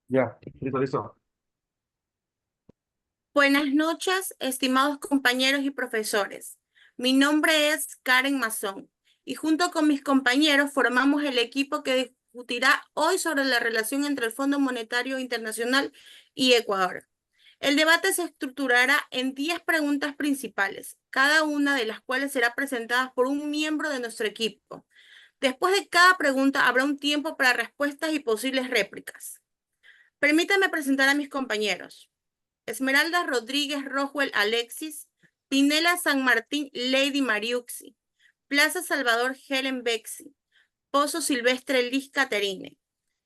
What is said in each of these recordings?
Ya, listo, listo. Buenas noches, estimados compañeros y profesores. Mi nombre es Karen Mazón y junto con mis compañeros formamos el equipo que discutirá hoy sobre la relación entre el Fondo Monetario Internacional y Ecuador. El debate se estructurará en 10 preguntas principales, cada una de las cuales será presentada por un miembro de nuestro equipo. Después de cada pregunta habrá un tiempo para respuestas y posibles réplicas. Permítanme presentar a mis compañeros. Esmeralda Rodríguez Rojuel Alexis, Pinela San Martín Lady Mariuxi, Plaza Salvador Helen Bexi, Pozo Silvestre Liz Caterine,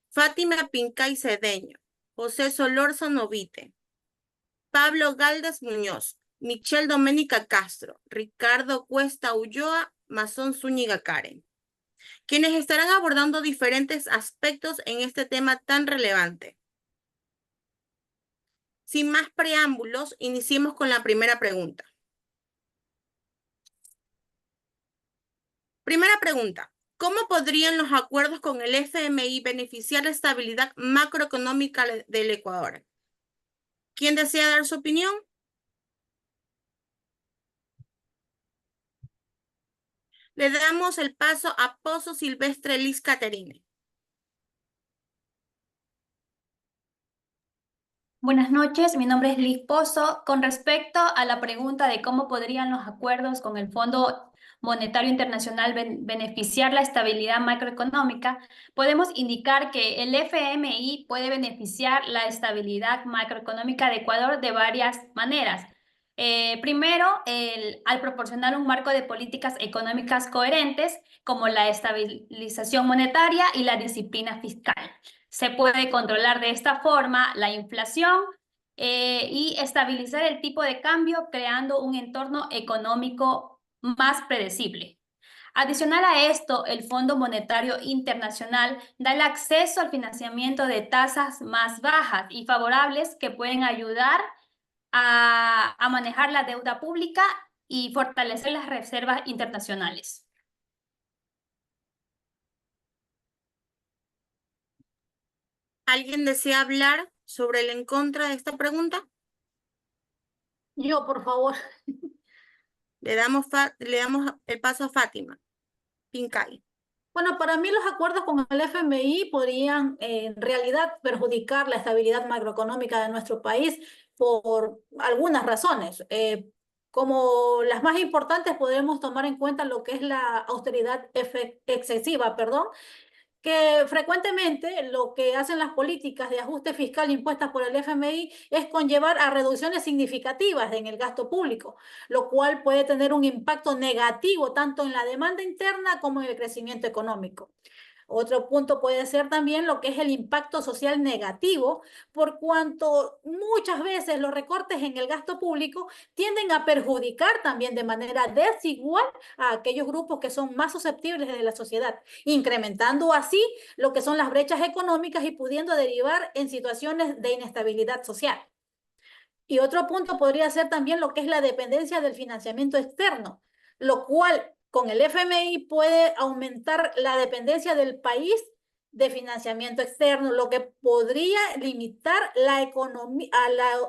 Fátima Pincay Cedeño, José Solórzano Novite, Pablo Galdas Muñoz, Michelle Doménica Castro, Ricardo Cuesta Ulloa, Mazón Zúñiga Karen, quienes estarán abordando diferentes aspectos en este tema tan relevante. Sin más preámbulos, iniciemos con la primera pregunta. Primera pregunta. ¿Cómo podrían los acuerdos con el FMI beneficiar la estabilidad macroeconómica del Ecuador? ¿Quién desea dar su opinión? Le damos el paso a Pozo Silvestre Liz Caterine. Buenas noches, mi nombre es Liz Pozo. Con respecto a la pregunta de cómo podrían los acuerdos con el Fondo Monetario Internacional beneficiar la estabilidad macroeconómica, podemos indicar que el FMI puede beneficiar la estabilidad macroeconómica de Ecuador de varias maneras. Primero, al proporcionar un marco de políticas económicas coherentes, como la estabilización monetaria y la disciplina fiscal. Se puede controlar de esta forma la inflación y estabilizar el tipo de cambio, creando un entorno económico más predecible. Adicional a esto, el Fondo Monetario Internacional da el acceso al financiamiento de tasas más bajas y favorables que pueden ayudar a manejar la deuda pública y fortalecer las reservas internacionales. ¿Alguien desea hablar sobre el en contra de esta pregunta? Yo, por favor. Le damos el paso a Fátima Pincay. Bueno, para mí los acuerdos con el FMI podrían en realidad perjudicar la estabilidad macroeconómica de nuestro país por algunas razones. Como las más importantes podemos tomar en cuenta lo que es la austeridad excesiva, perdón, que frecuentemente lo que hacen las políticas de ajuste fiscal impuestas por el FMI es conllevar a reducciones significativas en el gasto público, lo cual puede tener un impacto negativo tanto en la demanda interna como en el crecimiento económico. Otro punto puede ser también lo que es el impacto social negativo, por cuanto muchas veces los recortes en el gasto público tienden a perjudicar también de manera desigual a aquellos grupos que son más susceptibles de la sociedad, incrementando así lo que son las brechas económicas y pudiendo derivar en situaciones de inestabilidad social. Y otro punto podría ser también lo que es la dependencia del financiamiento externo, lo cual con el FMI puede aumentar la dependencia del país de financiamiento externo, lo que podría limitar la economía,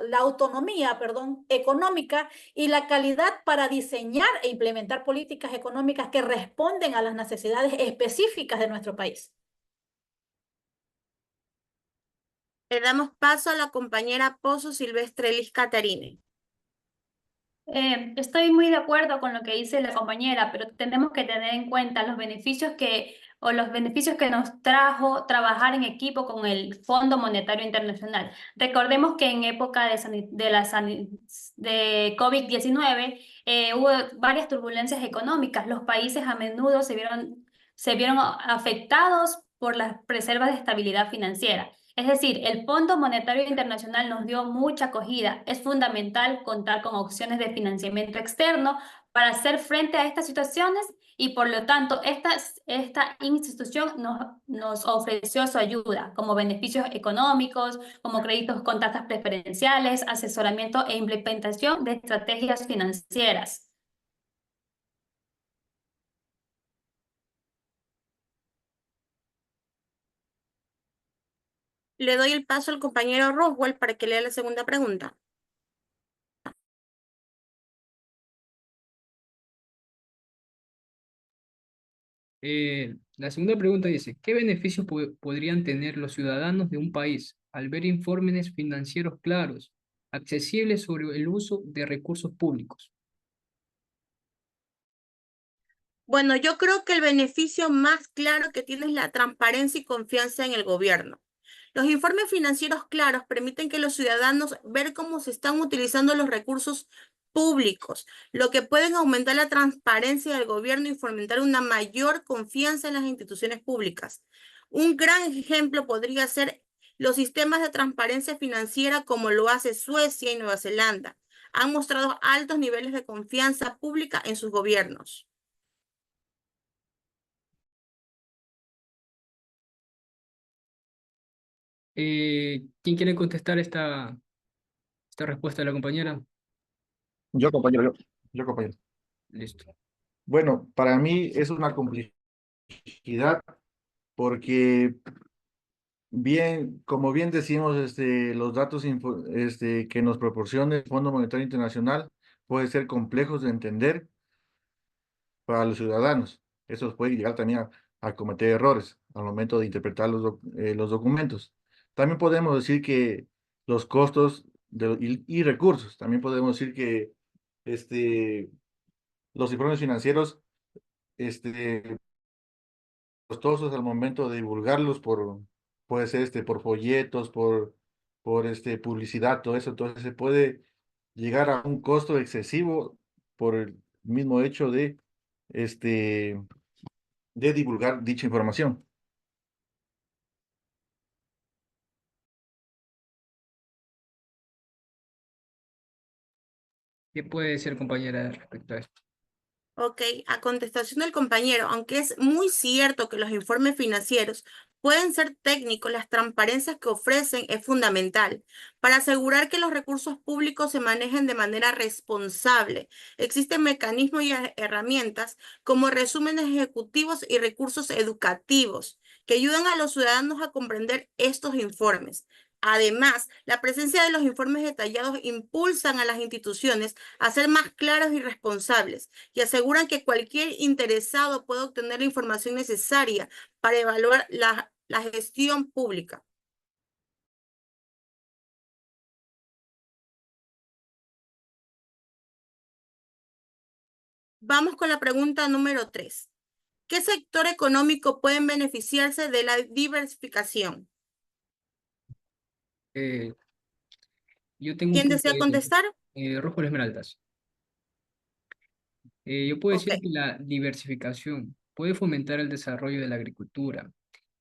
la autonomía, perdón, económica y la calidad para diseñar e implementar políticas económicas que responden a las necesidades específicas de nuestro país. Le damos paso a la compañera Pozo Silvestre Liz Caterine. Estoy muy de acuerdo con lo que dice la compañera, pero tenemos que tener en cuenta los beneficios los beneficios que nos trajo trabajar en equipo con el Fondo Monetario Internacional. Recordemos que en época de COVID-19 hubo varias turbulencias económicas. Los países a menudo se vieron afectados por las reservas de estabilidad financiera. Es decir, el Fondo Monetario Internacional nos dio mucha acogida. Es fundamental contar con opciones de financiamiento externo para hacer frente a estas situaciones y por lo tanto esta institución nos ofreció su ayuda como beneficios económicos, como créditos con tasas preferenciales, asesoramiento e implementación de estrategias financieras. Le doy el paso al compañero Roswell para que lea la segunda pregunta. La segunda pregunta dice, ¿qué beneficios podrían tener los ciudadanos de un país al ver informes financieros claros, accesibles sobre el uso de recursos públicos? Bueno, yo creo que el beneficio más claro que tiene es la transparencia y confianza en el gobierno. Los informes financieros claros permiten que los ciudadanos ver cómo se están utilizando los recursos públicos, lo que pueden aumentar la transparencia del gobierno y fomentar una mayor confianza en las instituciones públicas. Un gran ejemplo podría ser los sistemas de transparencia financiera como lo hace Suecia y Nueva Zelanda. Han mostrado altos niveles de confianza pública en sus gobiernos. ¿Quién quiere contestar esta respuesta de la compañera? Yo, compañero, yo, compañero. Listo. Bueno, para mí es una complejidad porque bien, como bien decimos, los datos que nos proporciona el Fondo Monetario Internacional pueden ser complejos de entender para los ciudadanos. Eso puede llegar también a cometer errores al momento de interpretar los documentos. También podemos decir que los costos y recursos, también podemos decir que los informes financieros este, costosos al momento de divulgarlos puede ser por folletos, por publicidad, todo eso. Entonces se puede llegar a un costo excesivo por el mismo hecho este, de divulgar dicha información. ¿Qué puede decir compañera respecto a esto? Ok, a contestación del compañero, aunque es muy cierto que los informes financieros pueden ser técnicos, las transparencias que ofrecen es fundamental para asegurar que los recursos públicos se manejen de manera responsable. Existen mecanismos y herramientas como resúmenes ejecutivos y recursos educativos que ayudan a los ciudadanos a comprender estos informes. Además, la presencia de los informes detallados impulsan a las instituciones a ser más claros y responsables y aseguran que cualquier interesado puede obtener la información necesaria para evaluar la gestión pública. Vamos con la pregunta número 3. ¿Qué sector económico pueden beneficiarse de la diversificación? Eh, yo tengo un ¿Quién punto desea ahí. contestar? Rojo Esmeraldas. Yo puedo Ok. decir que la diversificación puede fomentar el desarrollo de la agricultura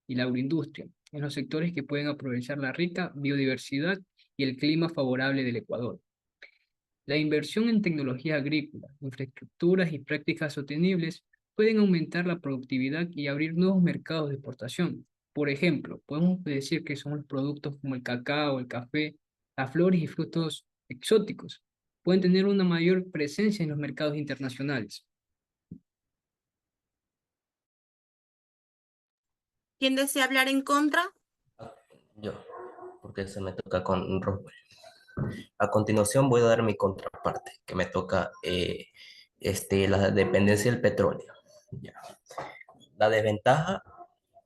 y la agroindustria en los sectores que pueden aprovechar la rica biodiversidad y el clima favorable del Ecuador. La inversión en tecnología agrícola, infraestructuras y prácticas sostenibles pueden aumentar la productividad y abrir nuevos mercados de exportación. Por ejemplo, podemos decir que son los productos como el cacao, el café, las flores y frutos exóticos. Pueden tener una mayor presencia en los mercados internacionales. ¿Quién desea hablar en contra? Yo, porque se me toca con Roswell. A continuación voy a dar mi contraparte, que me toca la dependencia del petróleo. Ya. La desventaja,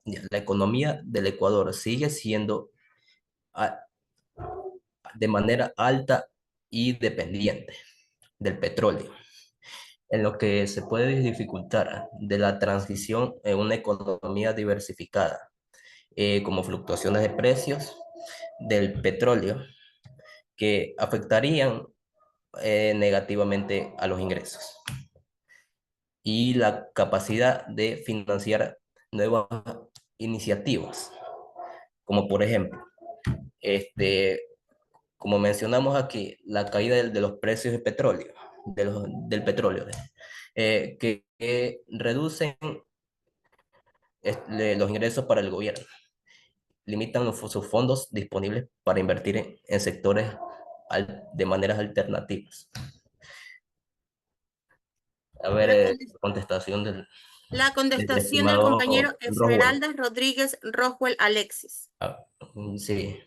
ya, la economía del Ecuador sigue siendo ah, de manera alta y dependiente del petróleo, en lo que se puede dificultar de la transición en una economía diversificada, como fluctuaciones de precios del petróleo que afectarían negativamente a los ingresos y la capacidad de financiar nuevas iniciativas, como por ejemplo, como mencionamos aquí, la caída de los precios de petróleo, del petróleo, que reducen los ingresos para el gobierno, limitan sus fondos disponibles para invertir en sectores de maneras alternativas. A ver, La contestación del... La contestación del estimado compañero Roswell. Esmeralda Rodríguez Roswell Alexis. Sí,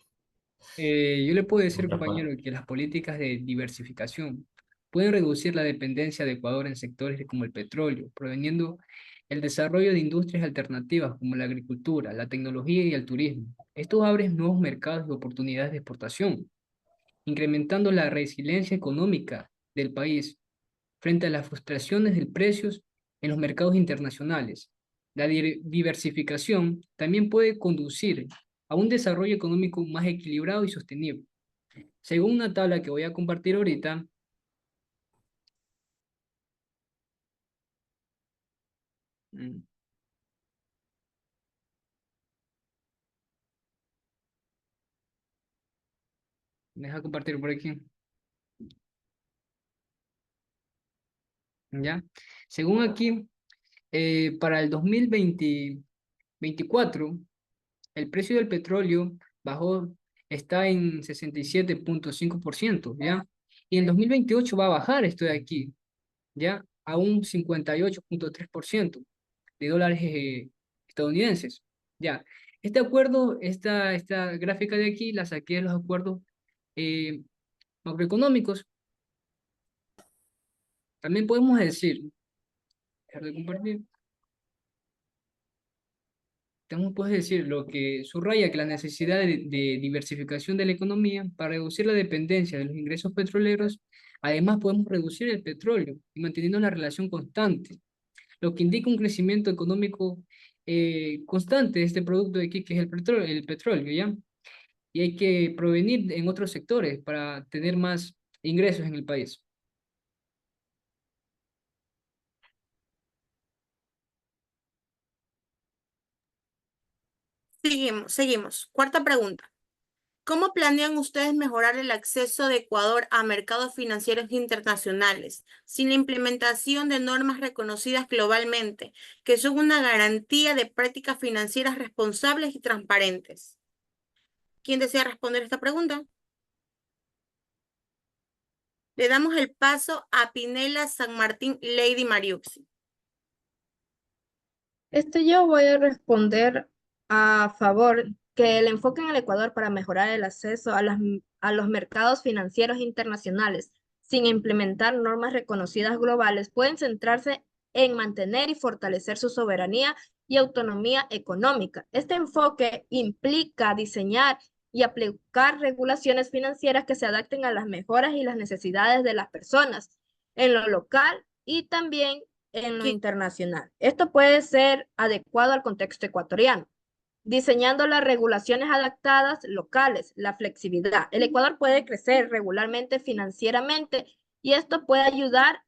Yo le puedo decir, otra compañero, parte. que las políticas de diversificación pueden reducir la dependencia de Ecuador en sectores como el petróleo, proveniendo el desarrollo de industrias alternativas como la agricultura, la tecnología y el turismo. Esto abre nuevos mercados y oportunidades de exportación, incrementando la resiliencia económica del país frente a las frustraciones de precios en los mercados internacionales. La diversificación también puede conducir a un desarrollo económico más equilibrado y sostenible. Según una tabla que voy a compartir ahorita, mm, deja compartir por aquí, ¿ya? Según aquí, para el 2024, el precio del petróleo bajó, está en 67,5%, ¿ya? Y en 2028 va a bajar esto de aquí, ¿ya? A un 58,3% de dólares estadounidenses, ¿ya? Este acuerdo, esta gráfica de aquí, la saqué de los acuerdos eh, macroeconómicos. También podemos decir, dejar de compartir, también puedes decir lo que subraya que la necesidad de diversificación de la economía para reducir la dependencia de los ingresos petroleros. Además, podemos reducir el petróleo y manteniendo una relación constante, lo que indica un crecimiento económico constante de este producto de aquí, que es el petróleo, ¿ya? Y hay que provenir en otros sectores para tener más ingresos en el país. Seguimos. Cuarta pregunta. ¿Cómo planean ustedes mejorar el acceso de Ecuador a mercados financieros internacionales sin la implementación de normas reconocidas globalmente, que son una garantía de prácticas financieras responsables y transparentes? ¿Quién desea responder esta pregunta? Le damos el paso a Pinela San Martín Lady Mariuxi. Yo voy a responder a favor que el enfoque en el Ecuador para mejorar el acceso a los mercados financieros internacionales sin implementar normas reconocidas globales pueden centrarse en mantener y fortalecer su soberanía y autonomía económica. Este enfoque implica diseñar y aplicar regulaciones financieras que se adapten a las mejoras y las necesidades de las personas en lo local y también en lo internacional. Esto puede ser adecuado al contexto ecuatoriano, diseñando las regulaciones adaptadas locales, la flexibilidad. El Ecuador puede crecer regularmente financieramente y esto puede ayudar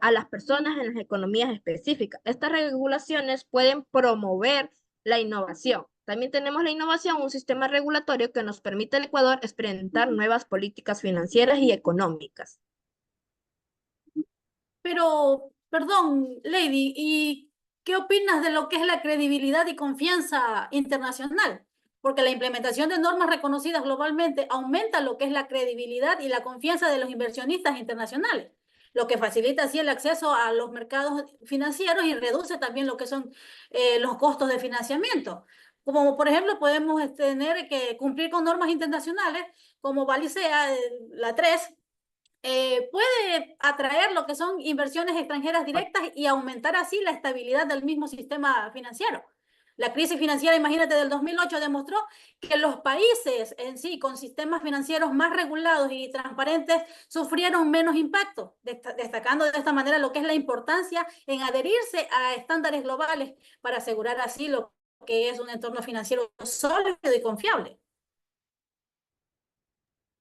a las personas en las economías específicas. Estas regulaciones pueden promover la innovación. También tenemos la innovación, un sistema regulatorio que nos permite al Ecuador experimentar nuevas políticas financieras y económicas. Pero, perdón, Lady, ¿y qué opinas de lo que es la credibilidad y confianza internacional? Porque la implementación de normas reconocidas globalmente aumenta lo que es la credibilidad y la confianza de los inversionistas internacionales, lo que facilita así el acceso a los mercados financieros y reduce también lo que son los costos de financiamiento. Como por ejemplo podemos tener que cumplir con normas internacionales como Balisea, la 3, puede atraer lo que son inversiones extranjeras directas y aumentar así la estabilidad del mismo sistema financiero. La crisis financiera, imagínate, del 2008 demostró que los países en sí, con sistemas financieros más regulados y transparentes, sufrieron menos impacto, destacando de esta manera lo que es la importancia en adherirse a estándares globales para asegurar así lo que es un entorno financiero sólido y confiable.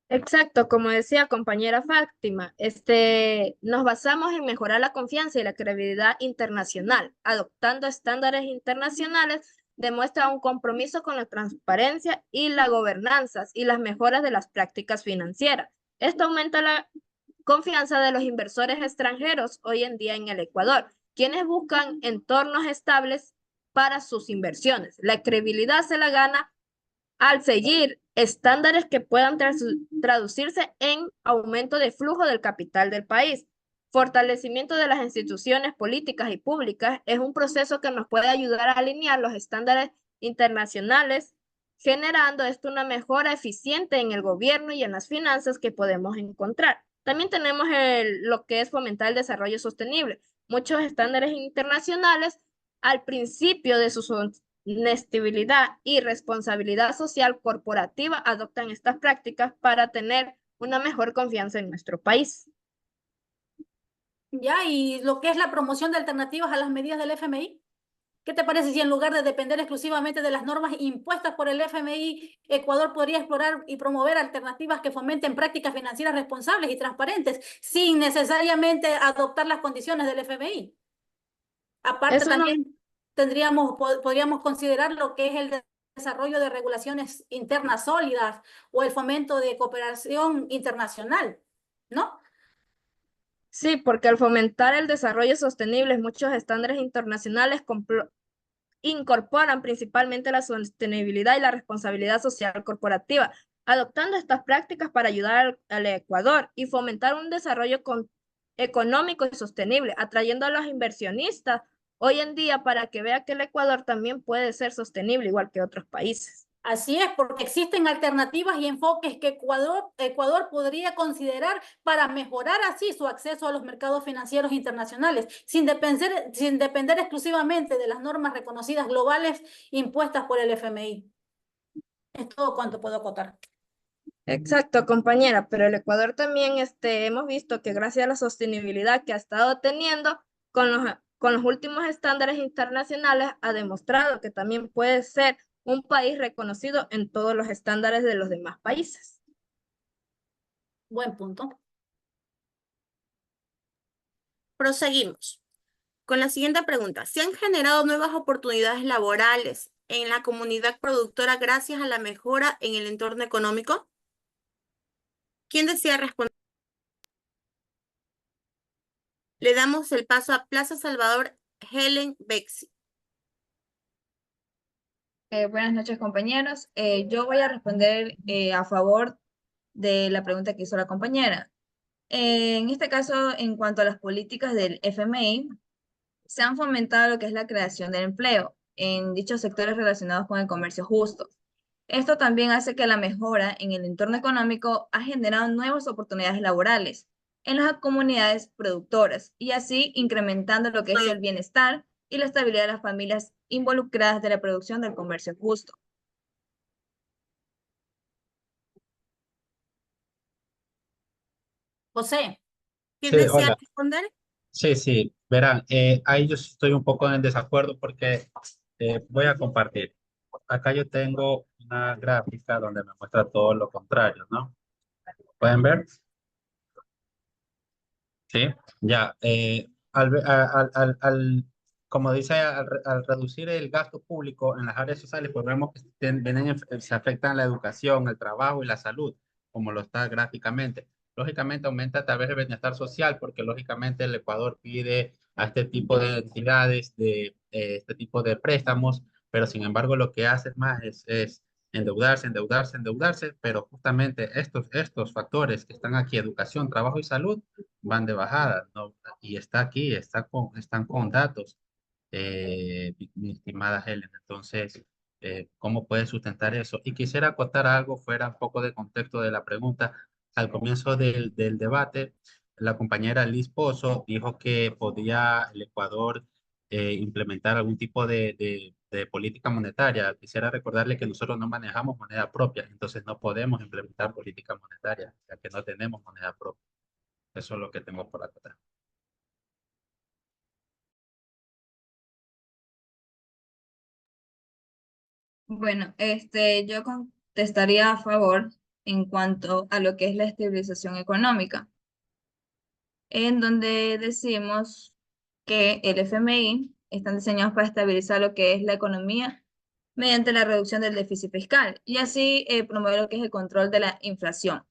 Exacto, como decía compañera Fátima, nos basamos en mejorar la confianza y la credibilidad internacional. Adoptando estándares internacionales demuestra un compromiso con la transparencia y la gobernanza y las mejoras de las prácticas financieras. Esto aumenta la confianza de los inversores extranjeros hoy en día en el Ecuador, quienes buscan entornos estables para sus inversiones. La credibilidad se la gana al seguir estándares que puedan traducirse en aumento de flujo del capital del país, Fortalecimiento de las instituciones políticas y públicas es un proceso que nos puede ayudar a alinear los estándares internacionales, generando esto una mejora eficiente en el gobierno y en las finanzas que podemos encontrar. También tenemos lo que es fomentar el desarrollo sostenible. Muchos estándares internacionales al principio de su sostenibilidad y responsabilidad social corporativa adoptan estas prácticas para tener una mejor confianza en nuestro país. Ya, y lo que es la promoción de alternativas a las medidas del FMI. ¿Qué te parece si en lugar de depender exclusivamente de las normas impuestas por el FMI, Ecuador podría explorar y promover alternativas que fomenten prácticas financieras responsables y transparentes sin necesariamente adoptar las condiciones del FMI? Aparte, también podríamos considerar lo que es el desarrollo de regulaciones internas sólidas o el fomento de cooperación internacional, ¿no? Sí, porque al fomentar el desarrollo sostenible, muchos estándares internacionales incorporan principalmente la sostenibilidad y la responsabilidad social corporativa, adoptando estas prácticas para ayudar al Ecuador y fomentar un desarrollo económico y sostenible, atrayendo a los inversionistas hoy en día para que vean que el Ecuador también puede ser sostenible igual que otros países. Así es, porque existen alternativas y enfoques que Ecuador podría considerar para mejorar así su acceso a los mercados financieros internacionales, sin depender exclusivamente de las normas reconocidas globales impuestas por el FMI. Es todo cuanto puedo acotar. Exacto, compañera, pero el Ecuador también hemos visto que gracias a la sostenibilidad que ha estado teniendo con los últimos estándares internacionales, ha demostrado que también puede ser un país reconocido en todos los estándares de los demás países. Buen punto. Proseguimos con la siguiente pregunta. ¿Se han generado nuevas oportunidades laborales en la comunidad productora gracias a la mejora en el entorno económico? ¿Quién desea responder? Le damos el paso a Plaza Salvador, Helen Bexi. Buenas noches, compañeros. Yo voy a responder a favor de la pregunta que hizo la compañera. En este caso, en cuanto a las políticas del FMI, se han fomentado lo que es la creación del empleo en dichos sectores relacionados con el comercio justo. Esto también hace que la mejora en el entorno económico ha generado nuevas oportunidades laborales en las comunidades productoras y así incrementando lo que es el bienestar y la estabilidad de las familias involucradas de la producción del comercio justo. José. ¿Quién Sí, desea hola. responder? Sí, verán, ahí yo sí estoy un poco en desacuerdo porque voy a compartir. Acá yo tengo una gráfica donde me muestra todo lo contrario, ¿no? ¿Pueden ver? Sí, ya. Como dice, al reducir el gasto público en las áreas sociales, pues vemos que se afectan la educación, el trabajo y la salud, como lo está gráficamente. Lógicamente aumenta tal vez el bienestar social, porque lógicamente el Ecuador pide a este tipo de entidades, este tipo de préstamos, pero sin embargo lo que hace más es endeudarse, pero justamente estos factores que están aquí, educación, trabajo y salud, van de bajada, ¿no? Y está aquí, están con datos, mi estimada Helen. Entonces, ¿cómo puede sustentar eso? Y quisiera acotar algo fuera un poco de contexto de la pregunta. Al comienzo del debate, la compañera Liz Pozo dijo que podía el Ecuador implementar algún tipo de política monetaria. Quisiera recordarle que nosotros no manejamos moneda propia, entonces no podemos implementar política monetaria, ya que no tenemos moneda propia. Eso es lo que tengo por acá. Bueno, yo contestaría a favor en cuanto a lo que es la estabilización económica, en donde decimos que el FMI están diseñados para estabilizar lo que es la economía mediante la reducción del déficit fiscal y así promover lo que es el control de la inflación.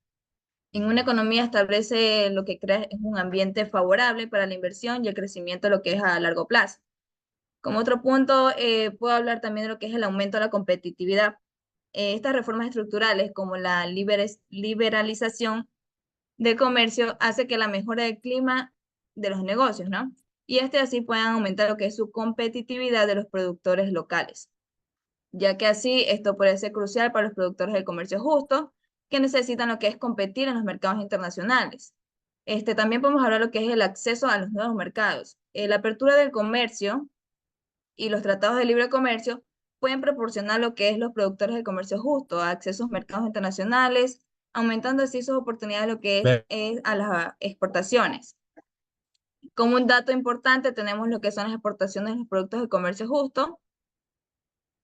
En una economía establece lo que crea es un ambiente favorable para la inversión y el crecimiento lo que es a largo plazo. Como otro punto, puedo hablar también de lo que es el aumento de la competitividad. Estas reformas estructurales como la liberalización del comercio hace que la mejora del clima de los negocios, ¿no? Y así puedan aumentar lo que es su competitividad de los productores locales, ya que así esto puede ser crucial para los productores del comercio justo, que necesitan lo que es competir en los mercados internacionales. También podemos hablar de lo que es el acceso a los nuevos mercados. La apertura del comercio y los tratados de libre comercio pueden proporcionar lo que es los productores del comercio justo, acceso a mercados internacionales, aumentando así sus oportunidades lo que es a las exportaciones. Como un dato importante tenemos lo que son las exportaciones de los productos de comercio justo,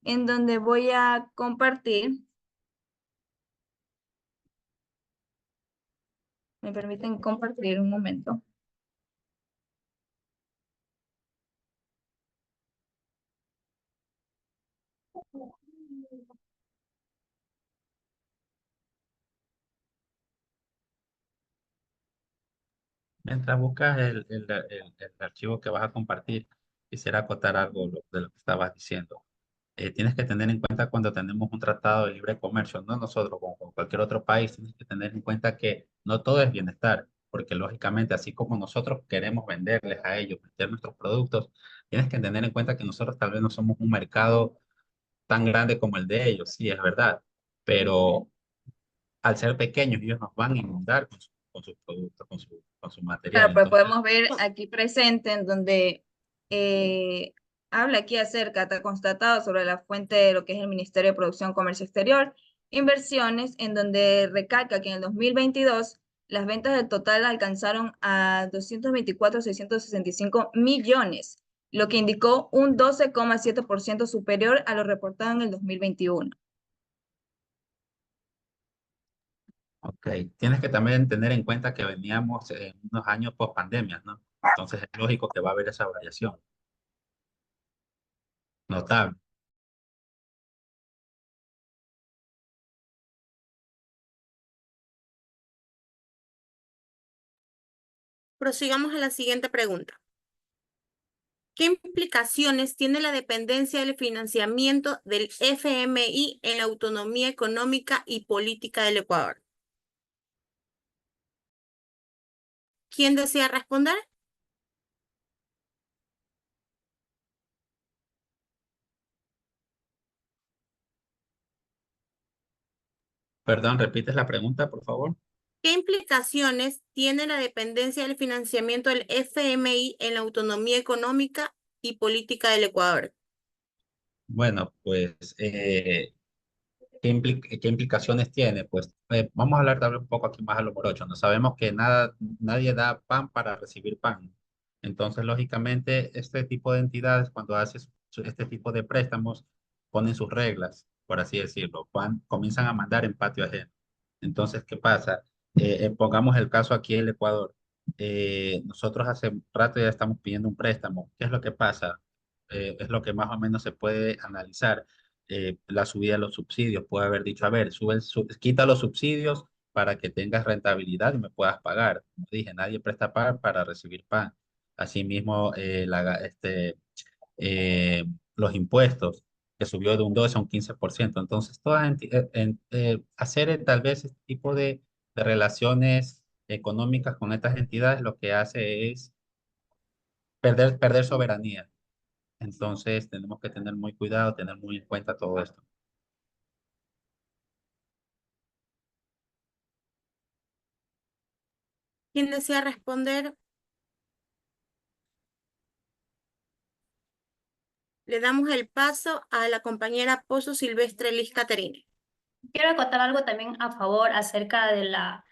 en donde voy a compartir. ¿Me permiten compartir un momento? Mientras buscas el archivo que vas a compartir, quisiera acotar algo de lo que estabas diciendo. Tienes que tener en cuenta cuando tenemos un tratado de libre comercio, no nosotros, como con cualquier otro país, tienes que tener en cuenta que no todo es bienestar, porque lógicamente, así como nosotros queremos venderles a ellos, vender nuestros productos, tienes que tener en cuenta que nosotros tal vez no somos un mercado tan grande como el de ellos, sí, es verdad, pero al ser pequeños, ellos nos van a inundar con sus productos, con su material. Claro, pues Entonces, podemos ver aquí presente en donde habla aquí acerca, está constatado sobre la fuente de lo que es el Ministerio de Producción, Comercio Exterior, Inversiones, en donde recalca que en el 2022 las ventas del total alcanzaron a 224.665 millones, lo que indicó un 12,7% superior a lo reportado en el 2021. ok, tienes que también tener en cuenta que veníamos en unos años post pandemia, ¿no? Entonces es lógico que va a haber esa variación notable. Prosigamos a la siguiente pregunta. ¿Qué implicaciones tiene la dependencia del financiamiento del FMI en la autonomía económica y política del Ecuador? ¿Quién desea responder? Perdón, ¿repites la pregunta, por favor? ¿Qué implicaciones tiene la dependencia del financiamiento del FMI en la autonomía económica y política del Ecuador? Bueno, pues, ¿qué implicaciones tiene? Pues vamos a hablar un poco aquí más a lo morocho. No sabemos que nadie da pan para recibir pan. Entonces, lógicamente, este tipo de entidades, cuando hace este tipo de préstamos, ponen sus reglas, por así decirlo. Comienzan a mandar en patio ajeno. Entonces, ¿qué pasa? Pongamos el caso aquí en el Ecuador. Nosotros hace rato ya estamos pidiendo un préstamo. ¿Qué es lo que pasa? Es lo que más o menos se puede analizar. La subida de los subsidios, puede haber dicho, a ver, quita los subsidios para que tengas rentabilidad y me puedas pagar. Como dije, nadie presta pan para recibir pan. Asimismo, los impuestos, que subió de un 12 a un 15%. Entonces, hacer tal vez este tipo de relaciones económicas con estas entidades lo que hace es perder soberanía. Entonces, tenemos que tener muy cuidado, tener muy en cuenta todo esto. ¿Quién desea responder? Le damos el paso a la compañera Pozo Silvestre Liz Caterine. Quiero acotar algo también a favor acerca de la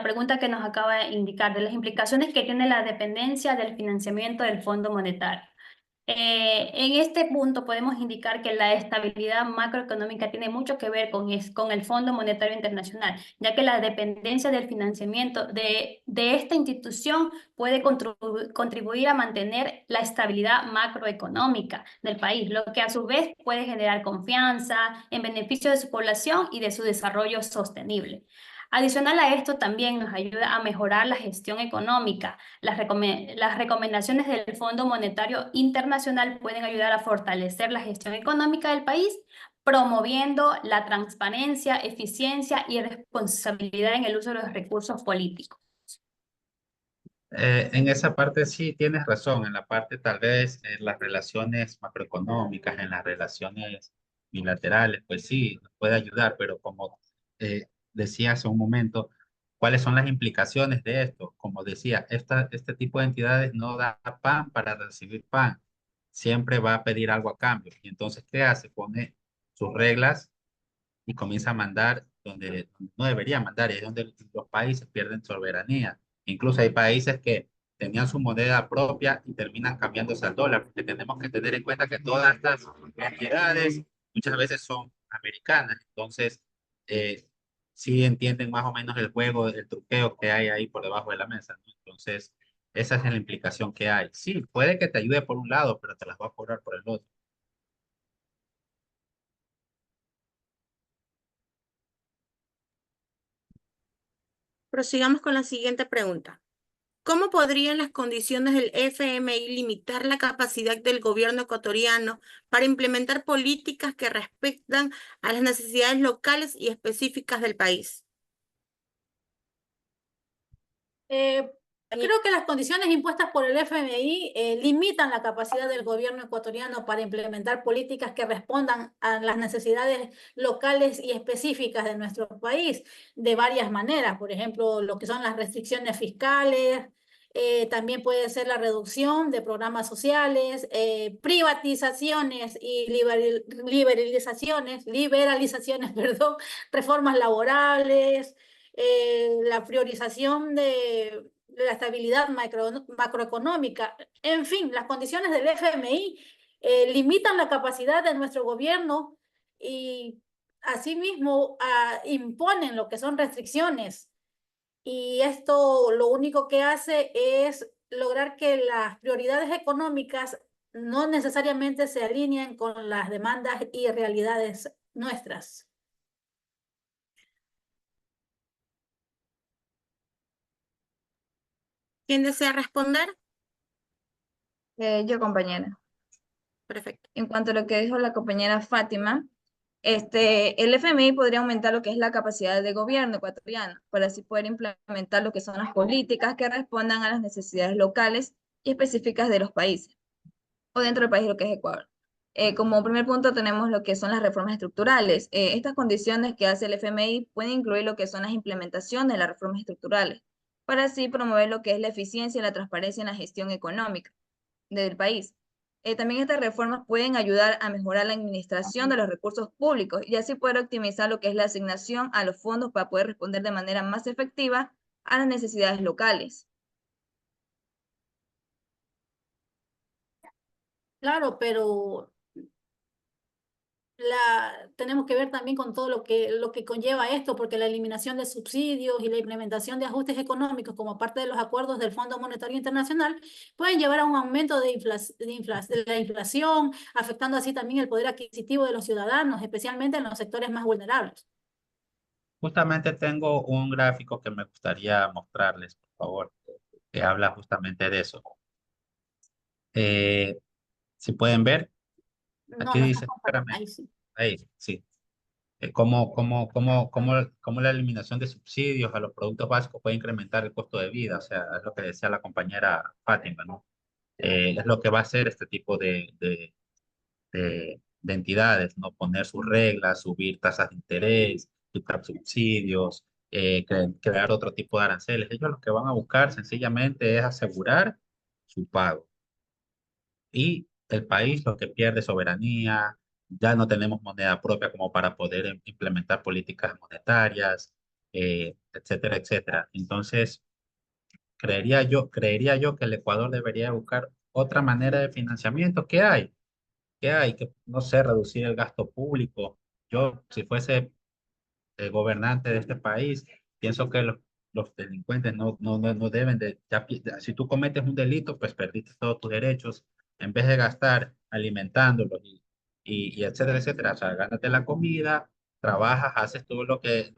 pregunta que nos acaba de indicar, de las implicaciones que tiene la dependencia del financiamiento del Fondo Monetario. En este punto podemos indicar que la estabilidad macroeconómica tiene mucho que ver con el Fondo Monetario Internacional, ya que la dependencia del financiamiento de esta institución puede contribuir a mantener la estabilidad macroeconómica del país, lo que a su vez puede generar confianza en beneficio de su población y de su desarrollo sostenible. Adicional a esto, también nos ayuda a mejorar la gestión económica. Las recomendaciones del Fondo Monetario Internacional pueden ayudar a fortalecer la gestión económica del país, promoviendo la transparencia, eficiencia y responsabilidad en el uso de los recursos políticos. En esa parte sí tienes razón, en la parte tal vez en las relaciones macroeconómicas, en las relaciones bilaterales, pues sí, nos puede ayudar, pero como eh, decía hace un momento, ¿cuáles son las implicaciones de esto? Como decía, este tipo de entidades no da pan para recibir pan, siempre va a pedir algo a cambio. Y entonces, ¿qué hace? Pone sus reglas y comienza a mandar donde no debería mandar, y es donde los países pierden soberanía. Incluso hay países que tenían su moneda propia y terminan cambiándose al dólar, porque tenemos que tener en cuenta que todas estas entidades muchas veces son americanas, entonces sí entienden más o menos el juego, el truqueo que hay ahí por debajo de la mesa, ¿no? Entonces, esa es la implicación que hay. Sí, puede que te ayude por un lado, pero te las va a cobrar por el otro. Prosigamos con la siguiente pregunta. ¿Cómo podrían las condiciones del FMI limitar la capacidad del gobierno ecuatoriano para implementar políticas que respetan a las necesidades locales y específicas del país? Creo que las condiciones impuestas por el FMI limitan la capacidad del gobierno ecuatoriano para implementar políticas que respondan a las necesidades locales y específicas de nuestro país de varias maneras. Por ejemplo, lo que son las restricciones fiscales, también puede ser la reducción de programas sociales, privatizaciones y liberalizaciones, perdón, reformas laborales, la priorización de la estabilidad macroeconómica. En fin, las condiciones del FMI limitan la capacidad de nuestro gobierno y asimismo imponen lo que son restricciones. Y esto lo único que hace es lograr que las prioridades económicas no necesariamente se alineen con las demandas y realidades nuestras. ¿Quién desea responder? Yo, compañera. Perfecto. En cuanto a lo que dijo la compañera Fátima, el FMI podría aumentar lo que es la capacidad de gobierno ecuatoriano para así poder implementar lo que son las políticas que respondan a las necesidades locales y específicas de los países o dentro del país lo que es Ecuador. Como primer punto tenemos lo que son las reformas estructurales. Estas condiciones que hace el FMI pueden incluir lo que son las implementaciones de las reformas estructurales para así promover lo que es la eficiencia y la transparencia en la gestión económica del país. También estas reformas pueden ayudar a mejorar la administración de los recursos públicos y así poder optimizar lo que es la asignación a los fondos para poder responder de manera más efectiva a las necesidades locales. Claro, pero tenemos que ver también con todo lo que conlleva esto, porque la eliminación de subsidios y la implementación de ajustes económicos como parte de los acuerdos del Fondo Monetario Internacional pueden llevar a un aumento de la inflación, afectando así también el poder adquisitivo de los ciudadanos, especialmente en los sectores más vulnerables. Justamente tengo un gráfico que me gustaría mostrarles, por favor, que habla justamente de eso. Si pueden ver, No, aquí lo dice estás compartiendo. claramente, Ahí sí. ahí, sí, cómo la eliminación de subsidios a los productos básicos puede incrementar el costo de vida, o sea, es lo que decía la compañera Fátima, ¿no? Es lo que va a hacer este tipo de entidades, ¿no? Poner sus reglas, subir tasas de interés, quitar subsidios, crear otro tipo de aranceles. Ellos lo que van a buscar sencillamente es asegurar su pago. Y el país lo que pierde soberanía, ya no tenemos moneda propia como para poder implementar políticas monetarias, etcétera, etcétera. Entonces, creería yo que el Ecuador debería buscar otra manera de financiamiento. ¿Qué hay? ¿Qué hay? Que, no sé, reducir el gasto público. Yo, si fuese gobernante de este país, pienso que los delincuentes no deben de, si tú cometes un delito, pues perdiste todos tus derechos, en vez de gastar alimentándolos y etcétera, etcétera. O sea, gánate la comida, trabajas, haces todo lo que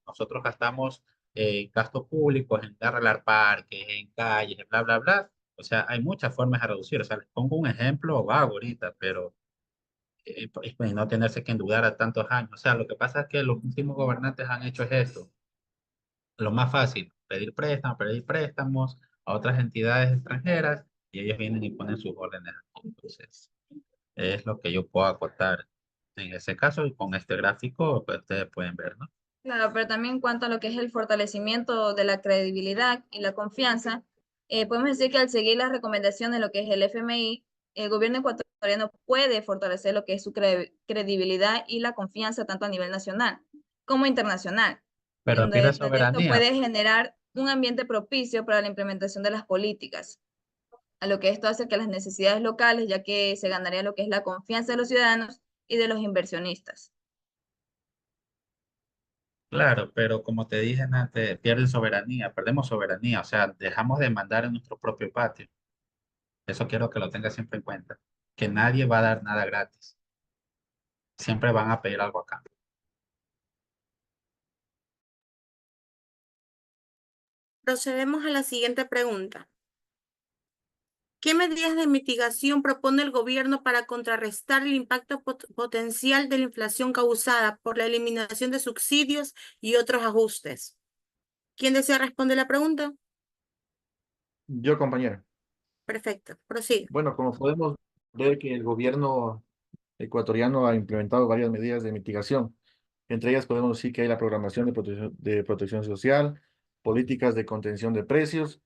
nosotros gastamos en gasto público, en arreglar parques, en calles, en bla, bla, bla. O sea, hay muchas formas de reducir. O sea, les pongo un ejemplo vago ahorita, pero pues, no tenerse que endeudar a tantos años. O sea, lo que pasa es que los últimos gobernantes han hecho es esto, lo más fácil, pedir préstamos a otras entidades extranjeras y ellos vienen y ponen sus órdenes aquí. Entonces, es lo que yo puedo acotar en ese caso y con este gráfico pues, ustedes pueden ver, ¿no? Claro, pero también en cuanto a lo que es el fortalecimiento de la credibilidad y la confianza, podemos decir que al seguir las recomendaciones de lo que es el FMI, el gobierno ecuatoriano puede fortalecer lo que es su credibilidad y la confianza tanto a nivel nacional como internacional, Pero donde pide esto soberanía. puede generar un ambiente propicio para la implementación de las políticas, a lo que esto hace que las necesidades locales, ya que se ganaría lo que es la confianza de los ciudadanos y de los inversionistas. Claro, pero como te dije antes, pierden soberanía, perdemos soberanía, o sea, dejamos de mandar en nuestro propio patio. Eso quiero que lo tengas siempre en cuenta, que nadie va a dar nada gratis. Siempre van a pedir algo a cambio. Procedemos a la siguiente pregunta. ¿Qué medidas de mitigación propone el gobierno para contrarrestar el impacto potencial de la inflación causada por la eliminación de subsidios y otros ajustes? ¿Quién desea responder la pregunta? Yo, compañera. Perfecto, prosigue. Bueno, como podemos ver que el gobierno ecuatoriano ha implementado varias medidas de mitigación. Entre ellas podemos decir que hay la programación de protección social, políticas de contención de precios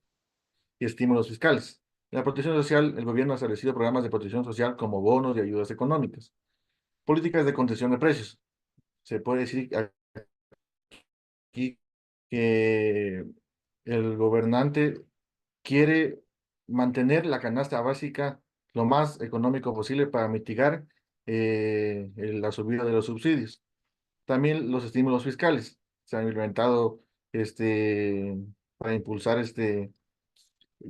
y estímulos fiscales. En la protección social, el gobierno ha establecido programas de protección social como bonos y ayudas económicas. Políticas de contención de precios. Se puede decir aquí que el gobernante quiere mantener la canasta básica lo más económico posible para mitigar la subida de los subsidios. También los estímulos fiscales se han implementado para impulsar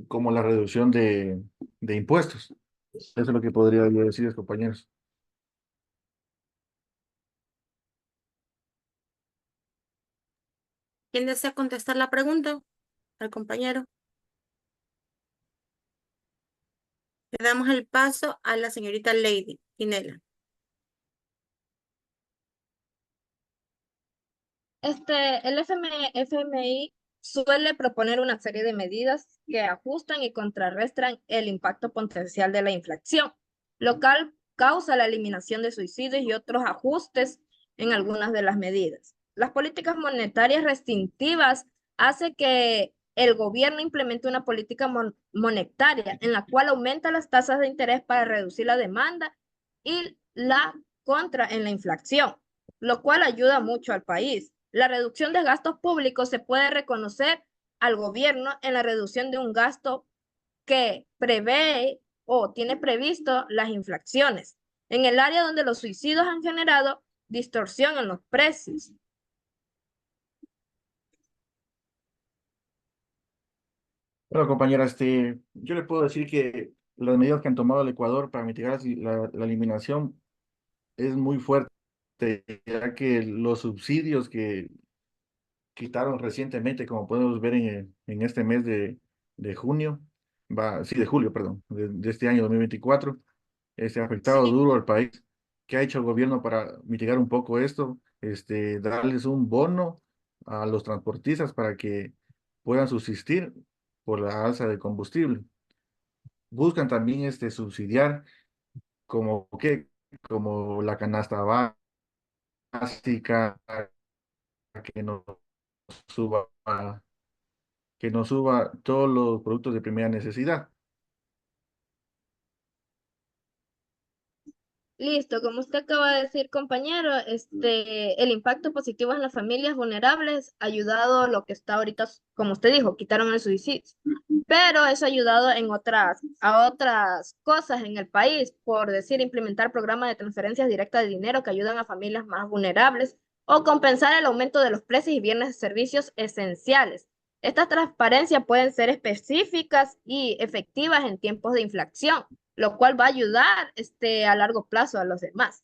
como la reducción de impuestos. Eso es lo que podría yo decirles, compañeros. ¿Quién desea contestar la pregunta? Al compañero. Le damos el paso a la señorita Lady Pinela. El FMI suele proponer una serie de medidas que ajustan y contrarrestan el impacto potencial de la inflación, lo cual causa la eliminación de subsidios y otros ajustes en algunas de las medidas. Las políticas monetarias restrictivas hacen que el gobierno implemente una política monetaria en la cual aumenta las tasas de interés para reducir la demanda y la contra en la inflación, lo cual ayuda mucho al país. La reducción de gastos públicos se puede reconocer al gobierno en la reducción de un gasto que prevé o tiene previsto las inflaciones, en el área donde los suicidios han generado distorsión en los precios. Bueno, compañera, yo le puedo decir que las medidas que han tomado el Ecuador para mitigar la eliminación es muy fuerte, ya que los subsidios que quitaron recientemente, como podemos ver en este mes de junio, de julio, perdón, de este año 2024, ha afectado duro al país. ¿Qué ha hecho el gobierno para mitigar un poco esto? Darles un bono a los transportistas para que puedan subsistir por la alza de combustible. Buscan también subsidiar como la canasta básica, que no suba, que no suba todos los productos de primera necesidad. Listo, como usted acaba de decir, compañero, el impacto positivo en las familias vulnerables ha ayudado a lo que está ahorita, como usted dijo, quitaron el suicidio, pero eso ha ayudado a otras cosas en el país, por decir, implementar programas de transferencias directas de dinero que ayudan a familias más vulnerables o compensar el aumento de los precios y bienes y servicios esenciales. Estas transparencias pueden ser específicas y efectivas en tiempos de inflación, lo cual va a ayudar a largo plazo a los demás.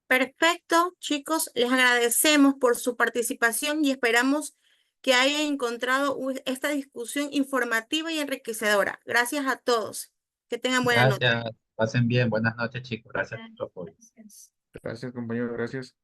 Perfecto, chicos, les agradecemos por su participación y esperamos que hayan encontrado esta discusión informativa y enriquecedora. Gracias a todos. Que tengan buena noche. Gracias. Pasen bien. Buenas noches, chicos. Gracias por su apoyo. Gracias, compañero, gracias.